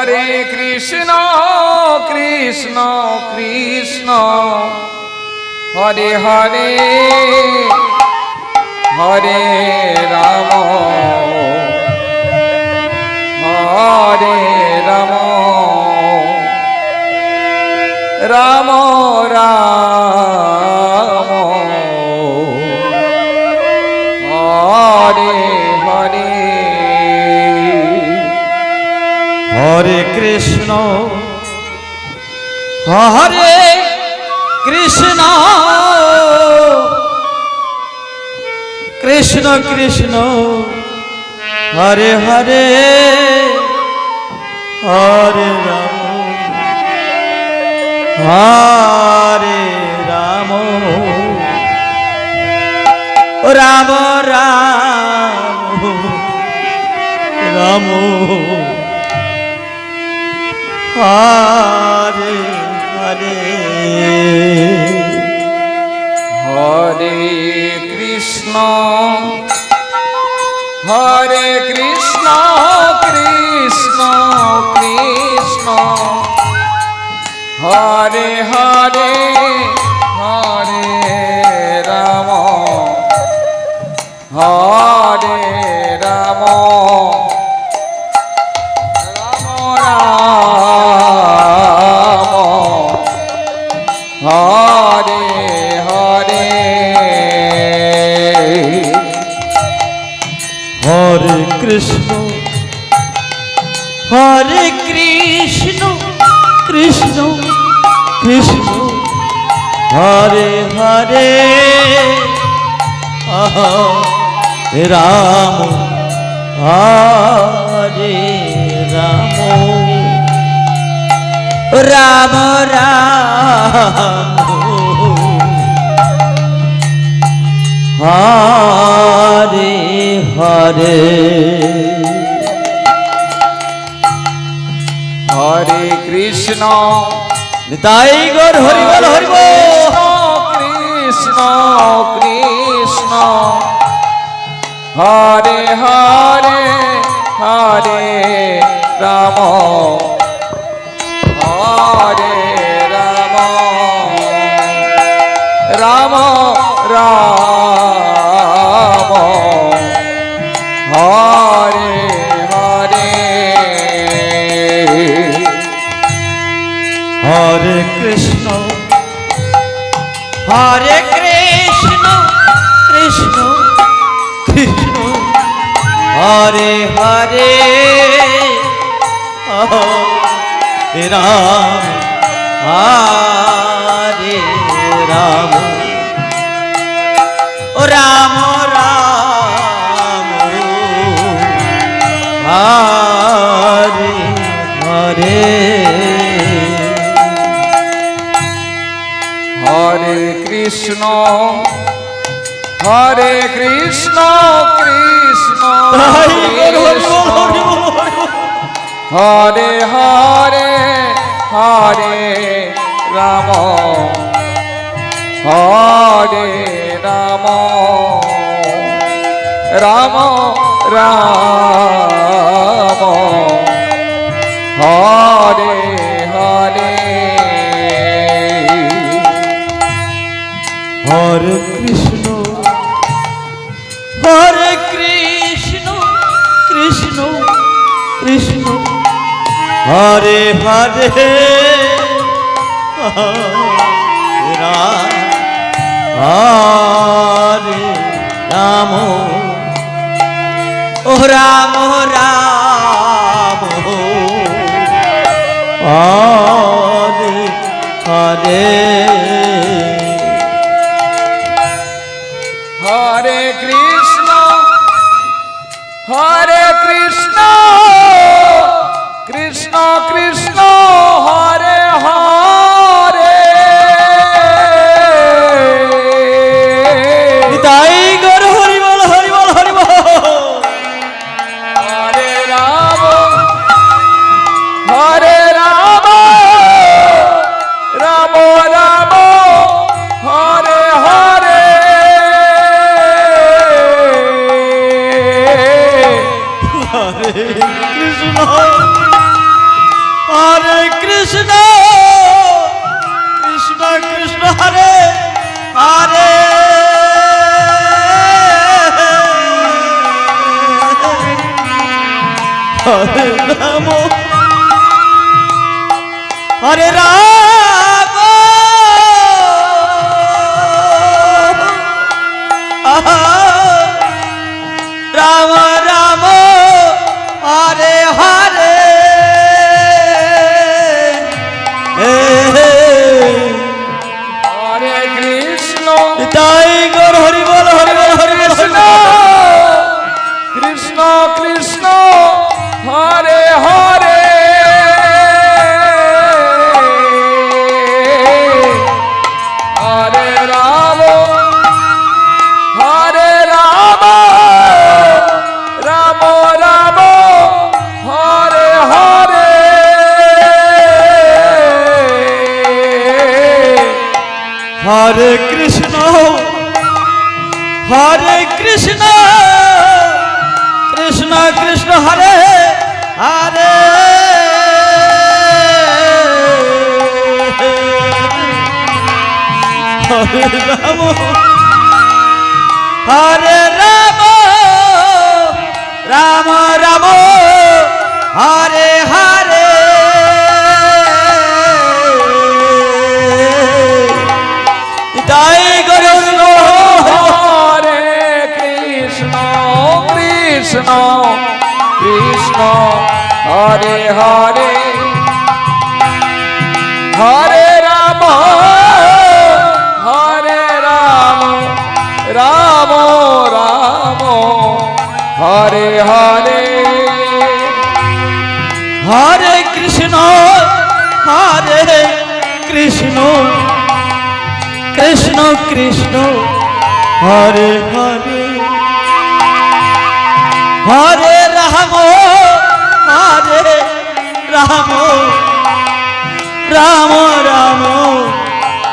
হরে কৃষ্ণ কৃষ্ণ কৃষ্ণ হরে হরে হরে রাম হরে রাম রাম রাম হরে হরে হরে কৃষ্ণ হরে কৃষ্ণ কৃষ্ণ কৃষ্ণ হরে হরে হরে রাম হরে রাম রাম রাম রাম হরে হরে হরে কৃষ্ণ কৃষ্ণ কৃষ্ণ হরে হরে হরে রাম হরে রাম রাম রাম হরে হরে হরে কৃষ্ণ কৃষ্ণ কৃষ্ণ হরে হরে রাম হরে রাম রাম রাম হরে হরে হরে কৃষ্ণ নিতাই গৌর হরি বল হরি বল কৃষ্ণ কৃষ্ণ হরে হরে হরে রাম হরে রাম রাম রাম হরে হরে হরে কৃষ্ণ কৃষ্ণ কৃষ্ণ হরে হরে রাম হরে রাম রাম রাম হরে হরে হরে কৃষ্ণ কৃষ্ণ হরে হরে হরে রাম হরে রাম রাম রাম হরে হরে হরে কৃষ্ণ কৃষ্ণ কৃষ্ণ হরে হরে রাম হরে রাম ও রাম রাম হরে হরে হরে কৃষ্ণ কৃষ্ণ কৃষ্ণ হরে হরে তাই গর হরি বল হরি বল হরি বল হরে রাম হরে রাম রাম রাম হরে হরে হরে কৃষ্ণ হরে কৃষ্ণ কৃষ্ণ কৃষ্ণ হরে হরে হরে রাম হরে রাম রাম রাম হরে হরে হরে কৃষ্ণ তাই গর হরি বল হরি বল হরি বল কৃষ্ণ কৃষ্ণ কৃষ্ণ হরে হরে হরে রাম হরে রাম রাম রাম হরে হরে হরে কৃষ্ণ কৃষ্ণ কৃষ্ণ হরে হরে হরে রাম হরে রাম রাম রাম হরে হরে তাই কৃষ্ণ হরে কৃষ্ণ কৃষ্ণ কৃষ্ণ হরে হরে হরে রাম রাম রাম হরে হরে হরে কৃষ্ণ কৃষ্ণ কৃষ্ণ হরে হরে হরে রাম রাম রাম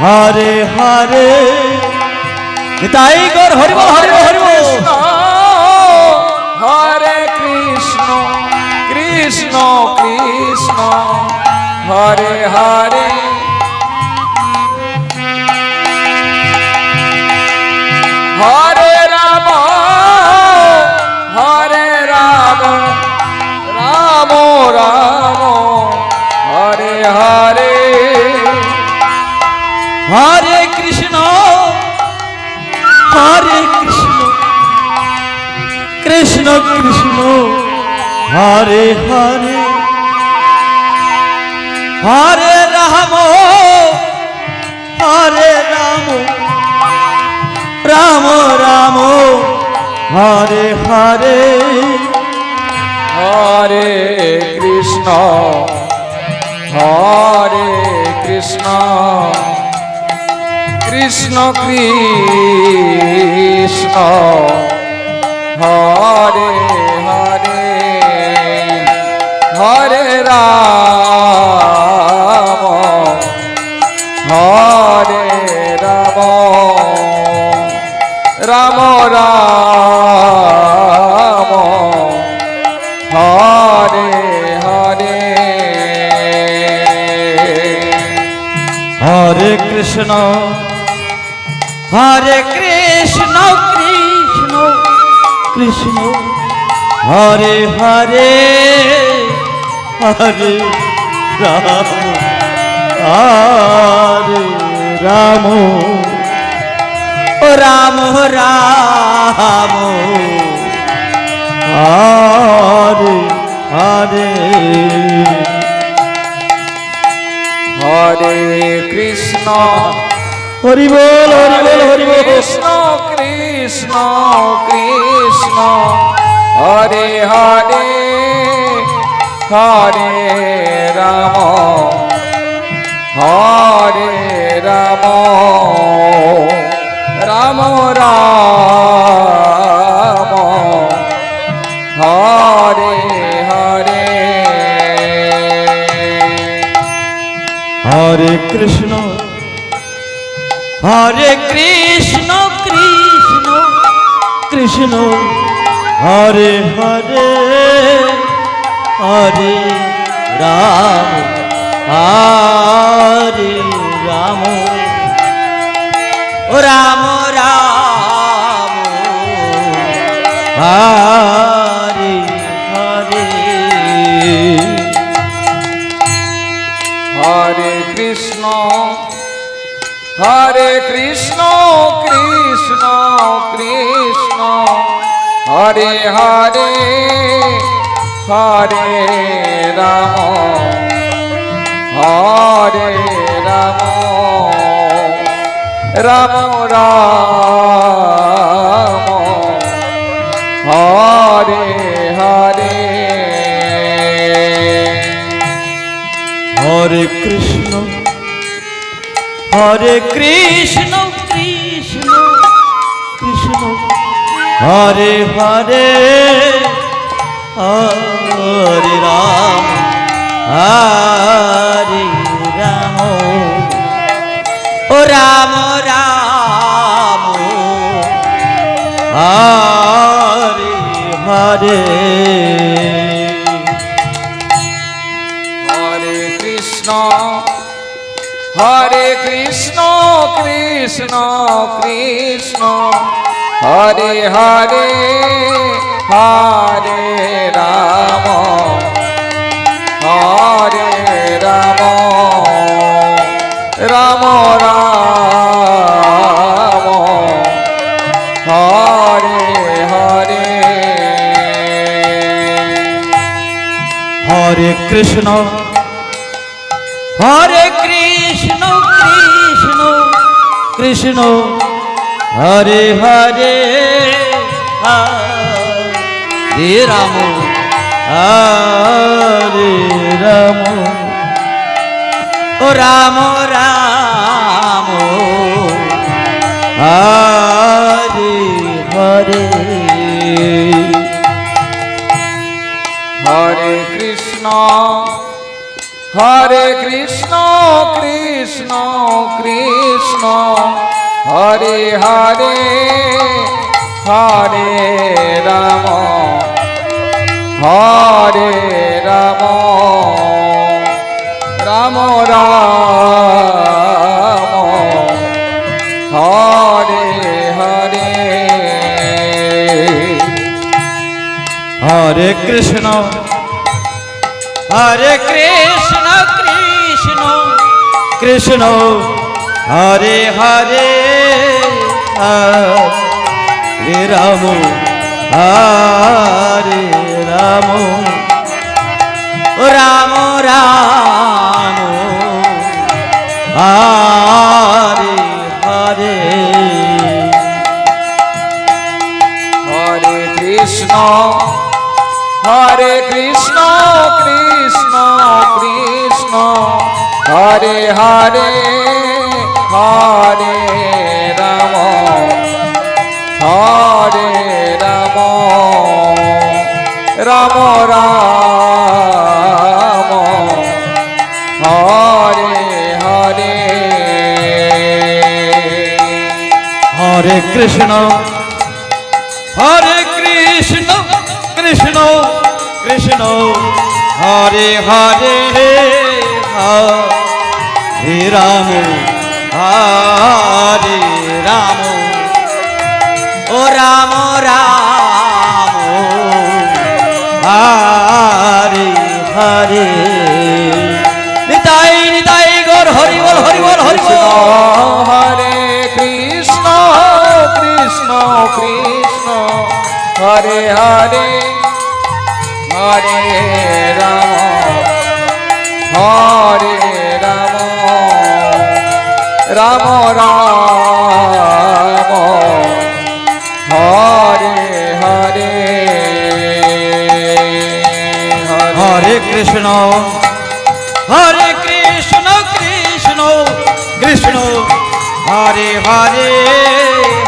হরে হরে তাই গর হরি বল হরি বল হরি বল কৃষ্ণ হরে কৃষ্ণ কৃষ্ণ কৃষ্ণ হরে হরে হরে রাম রাম রাম হরে হরে হরে কৃষ্ণ কৃষ্ণ কৃষ্ণ হরে হরে হরে রাম রাম রাম হরে হরে হরে কৃষ্ণ কৃষ্ণ কৃষ্ণ হরে হরে হরে রাম হরে রাম রাম রাম হরে হরে হরে কৃষ্ণ কৃষ্ণ কৃষ্ণ হরে হরে হরে রাম রাম রাম রাম হরে হরে হরে কৃষ্ণ হরি বল হরি বল কৃষ্ণ কৃষ্ণ কৃষ্ণ হরে হরে হরে রাম রাম রাম হরে হরে হরে কৃষ্ণ কৃষ্ণ কৃষ্ণ হরে হরে হরে রাম হরে রাম ও রাম রাম হরে হরে হরে কৃষ্ণ কৃষ্ণ কৃষ্ণ হরে হরে হরে রাম হরে রাম রাম রাম হরে হরে হরে কৃষ্ণ কৃষ্ণ কৃষ্ণ হরে হরে হরে রাম হরে রাম ও রাম রাম হরে হরে হরে কৃষ্ণ কৃষ্ণ কৃষ্ণ হরে হরে হরে রাম হরে রাম রাম রাম হরে হরে হরে কৃষ্ণ কৃষ্ণ কৃষ্ণ হরে হরে হরে রাম হরে রাম ও রাম রাম হরে হরে হরে কৃষ্ণ কৃষ্ণ কৃষ্ণ হরে হরে হরে রাম হরে রাম রাম রাম হরে হরে হরে কৃষ্ণ কৃষ্ণ কৃষ্ণ হরে হরে হরে রাম হরে রাম রাম রাম হরে হরে হরে কৃষ্ণ কৃষ্ণ কৃষ্ণ হরে হরে হরে রাম হরে রাম রাম রাম হরে হরে হরে কৃষ্ণ কৃষ্ণ কৃষ্ণ হরে হরে হরে রাম হরে রাম ও রাম রাম হরে হরে নিতাই নিতাই গৌর হরি বল হরি বল হরি বল হরে কৃষ্ণ কৃষ্ণ হরে হরে হরে রাম হরে রাম রাম রাম হরে হরে হরে কৃষ্ণ কৃষ্ণ কৃষ্ণ হরে হরে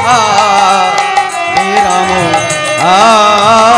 হরে রাম